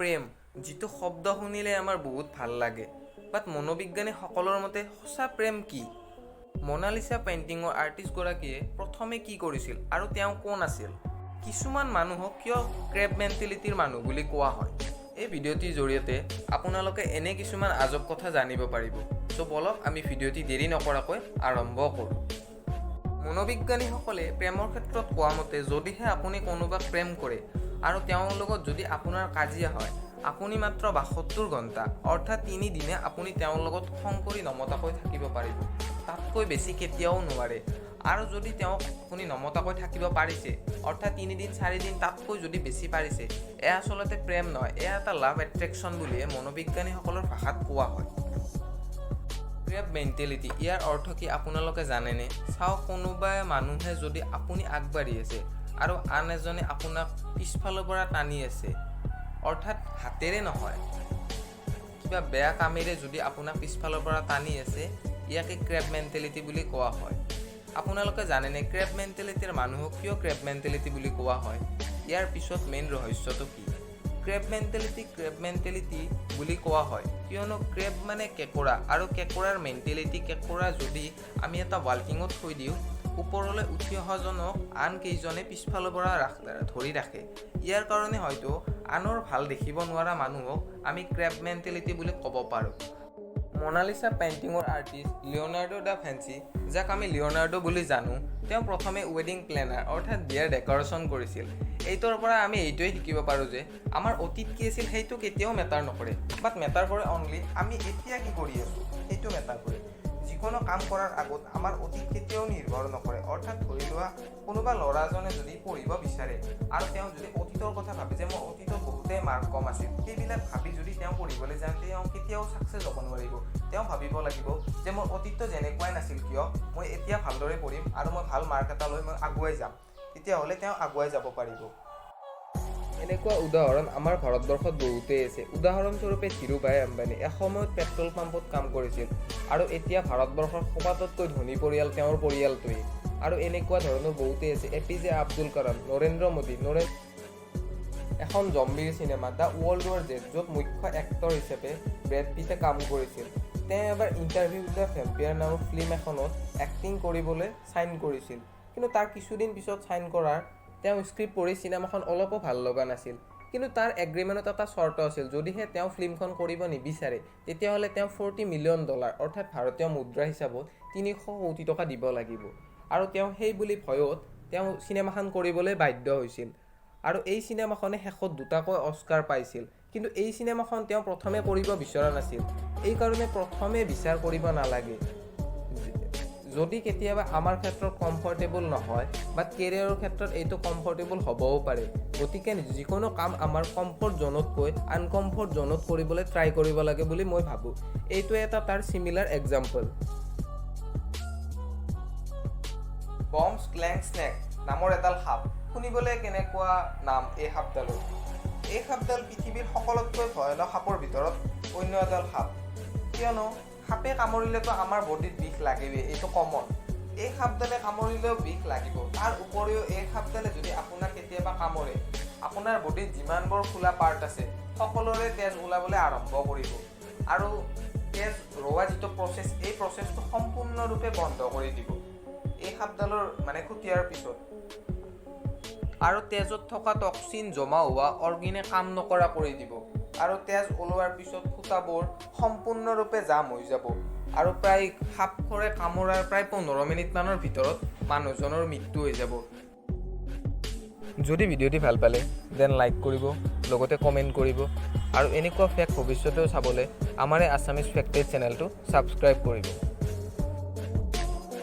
প্ৰেম যিটো শব্দ শুনিলে আমাৰ বহুত ভাল লাগে বাট মনোবিজ্ঞানী সকলৰ মতে সঁচা প্ৰেম কি মোনালিসা পেইন্টিংৰ আৰ্টিষ্টগৰাকীয়ে প্ৰথমে কি কৰিছিল আৰু তেওঁ কোন আছিল কিছুমান মানুহক কিয় ক্ৰেব মেণ্টেলিটিৰ মানুহ বুলি কোৱা হয় এই ভিডিঅ'টিৰ জৰিয়তে আপোনালোকে এনে কিছুমান আজব কথা জানিব পাৰিব সো বলক আমি ভিডিঅ'টি দেৰি নকৰাকৈ আৰম্ভ কৰোঁ মনোবিজ্ঞানীসকলে প্ৰেমৰ ক্ষেত্ৰত কোৱা মতে যদিহে আপুনি কোনোবাক প্ৰেম কৰে আৰু তেওঁৰ লগত যদি আপোনাৰ কাজিয়া হয় আপুনি মাত্ৰ ৭২ ঘণ্টা অৰ্থাৎ ৩ দিনে আপুনি তেওঁৰ লগত খং কৰি নমতাকৈ থাকিব পাৰিব তাতকৈ বেছি কেতিয়াও নোৱাৰে আৰু যদি তেওঁক আপুনি নমতাকৈ থাকিব পাৰিছে অৰ্থাৎ ৩ দিন ৪ দিন তাতকৈ যদি বেছি পাৰিছে এয়া আচলতে প্ৰেম নহয় এয়া এটা লাভ এট্ৰেকশ্যন বুলিয়ে মনোবিজ্ঞানীসকলৰ ভাষাত কোৱা হয় ক্ৰেব মেণ্টেলিটি ইয়াৰ অৰ্থ কি আপোনালোকে জানেনে চাওক কোনোবাই মানুহে যদি আপুনি আগবাঢ়ি আছে আৰু আন এজনে আপোনাক পিছফালৰ পৰা টানি আছে অৰ্থাৎ হাতেৰে নহয় কিবা বেয়া কামেৰে যদি আপোনাক পিছফালৰ পৰা টানি আছে ইয়াকে ক্ৰেব মেণ্টেলিটি বুলি কোৱা হয় আপোনালোকে জানেনে ক্ৰেব মেণ্টেলিটিৰ মানুহক কিয় ক্ৰেব মেণ্টেলিটি বুলি কোৱা হয় ইয়াৰ পিছত মেইন ৰহস্যটো কি ক্ৰেব মেণ্টেলিটি বুলি কোৱা হয় কিয়নো ক্ৰেব মানে কেঁকোৰা আৰু কেঁকোৰাৰ মেণ্টেলিটি কেঁকোৰা যদি আমি এটা ৱাল্কিঙত থৈ দিওঁ ওপৰলৈ উঠি অহাজনক আন কেইজনে পিছফালৰ পৰা ধৰি ৰাখে ইয়াৰ কাৰণে হয়তো আনৰ ভাল দেখিব নোৱাৰা মানুহক আমি ক্ৰেব মেণ্টেলিটি বুলি ক'ব পাৰোঁ মোনালিসা পেইন্টিংৰ আৰ্টিষ্ট লিঅ'নাৰ্ডো দা ভিঞ্চি যাক আমি লিঅ'নাৰ্ডো বুলি জানো তেওঁ প্ৰথমে ৱেডিং প্লেনাৰ অৰ্থাৎ বিয়াৰ ডেকৰেশ্যন কৰিছিল এইটোৰ পৰা আমি এইটোৱে শিকিব পাৰোঁ যে আমাৰ অতীত কি আছিল সেইটো কেতিয়াও মেটাৰ নকৰে বাট মেটাৰ কৰে অনলি আমি এতিয়া কি কৰি আছোঁ সেইটো মেটাৰ কৰে যিকোনো কাম কৰাৰ আগত আমাৰ অতীত কেতিয়াও নিৰ্ভৰ নকৰে অৰ্থাৎ ধৰি লোৱা কোনোবা ল'ৰাজনে যদি পঢ়িব বিচাৰে আৰু তেওঁ যদি অতীতৰ কথা ভাবে যে মোৰ অতীতত বহুতেই মাৰ্ক কম আছিল সেইবিলাক ভাবি যদি তেওঁ পঢ়িবলৈ যায় তেওঁ কেতিয়াও ছাকচেছ হ'ব নোৱাৰিব তেওঁ ভাবিব লাগিব যে মোৰ অতীতটো যেনেকুৱাই নাছিল কিয় মই এতিয়া ভালদৰে পঢ়িম আৰু মই ভাল মাৰ্ক এটা লৈ মই আগুৱাই যাম তেতিয়াহ'লে তেওঁ আগুৱাই যাব পাৰিব এনেকুৱা উদাহৰণ আমাৰ ভাৰতবৰ্ষত বহুতেই আছে উদাহৰণস্বৰূপে ধীৰুভাই আম্বানী এসময়ত পেট্ৰল পাম্পত কাম কৰিছিল আৰু এতিয়া ভাৰতবৰ্ষৰ সবাতোতকৈ ধনী পৰিয়াল তেওঁৰ পৰিয়ালটোৱেই আৰু এনেকুৱা ধৰণৰ বহুতেই আছে APJ আব্দুল কালাম নৰেন্দ্ৰ মোদী এখন জম্বিৰ cinema the World War Z য'ত মুখ্য এক্টৰ হিচাপে ব্ৰেড পিটে কাম কৰিছিল তেওঁ এবাৰ ইণ্টাৰভিউ উইথ দ্য ভেম্পায়াৰ নামৰ ফিল্ম এখনত এক্টিং কৰিবলৈ চাইন কৰিছিল কিন্তু তাৰ কিছুদিন পিছত চাইন কৰাৰ তেওঁ স্ক্ৰিপ্ট পঢ়ি চিনেমাখন অলপো ভাল লগা নাছিল কিন্তু তাৰ এগ্ৰিমেণ্টত এটা চৰ্ত আছিল যদিহে তেওঁ ফিল্মখন কৰিব নিবিচাৰে তেতিয়াহ'লে তেওঁ $40 মিলিয়ন অৰ্থাৎ ভাৰতীয় মুদ্ৰা হিচাপত ৩০০ কোটি টকা দিব লাগিব আৰু তেওঁ সেই বুলি ভয়ত তেওঁ চিনেমাখন কৰিবলৈ বাধ্য হৈছিল আৰু এই চিনেমাখনে শেষত দুটাকৈ অস্কাৰ পাইছিল কিন্তু এই চিনেমাখন তেওঁ প্ৰথমে কৰিব বিচৰা নাছিল এই কাৰণে প্ৰথমে বিচাৰ কৰিব নালাগে যদি কেতিয়াবা আমাৰ ক্ষেত্ৰত কমফৰ্টেবল নহয় বা কেৰিয়াৰৰ ক্ষেত্ৰত এইটো কমফৰ্টেবল হ'বও পাৰে গতিকে যিকোনো কাম আমাৰ কমফৰ্ট জ'নতকৈ আনকমফৰ্ট জ'নত কৰিবলৈ ট্ৰাই কৰিব লাগে বুলি মই ভাবোঁ এইটো এটা তাৰ চিমিলাৰ এক্সাম্পল বম্ব স্ক্লেং স্নেক নামৰ এডাল সাপ শুনিবলৈ কেনেকুৱা নাম এই সাপডালৰ এই সাপডাল পৃথিৱীৰ সকলোতকৈ ভয়ানক সাপৰ ভিতৰত অন্য এডাল সাপ কিয়নো সাপে কামুৰিলেতো আমাৰ বডিত বিষ লাগিবই এইটো কমন এই সাপডালে কামুৰিলেও বিষ লাগিব তাৰ উপৰিও এই সাপডালে যদি আপোনাক কেতিয়াবা কামুৰে আপোনাৰ বডিত যিমানবোৰ খোলা পাৰ্ট আছে সকলোৰে তেজ ওলাবলৈ আৰম্ভ কৰিব আৰু তেজ ৰোৱা যিটো প্ৰচেছ এই প্ৰচেছটো সম্পূৰ্ণৰূপে বন্ধ কৰি দিব এই সাপডালৰ খুটিয়াৰ পিছত আৰু তেজত থকা টক্সিন জমা হোৱা অৰ্গেনে কাম নকৰা কৰি দিব আৰু তেজ ওলোৱাৰ পিছত ফুটাবোৰ সম্পূৰ্ণৰূপে জাম হৈ যাব আৰু প্ৰায় সাপখৰে কামোৰাৰ প্ৰায় 15 মিনিটমানৰ ভিতৰত মানুহজনৰ মৃত্যু হৈ যাব যদি ভিডিঅ'টি ভাল পালে দেন লাইক কৰিব লগতে কমেণ্ট কৰিব আৰু এনেকুৱা ফেক্ট ভৱিষ্যতেও চাবলৈ আমাৰ আছামিজ ফেক্ট চেনেলটো ছাবস্ক্ৰাইব কৰিব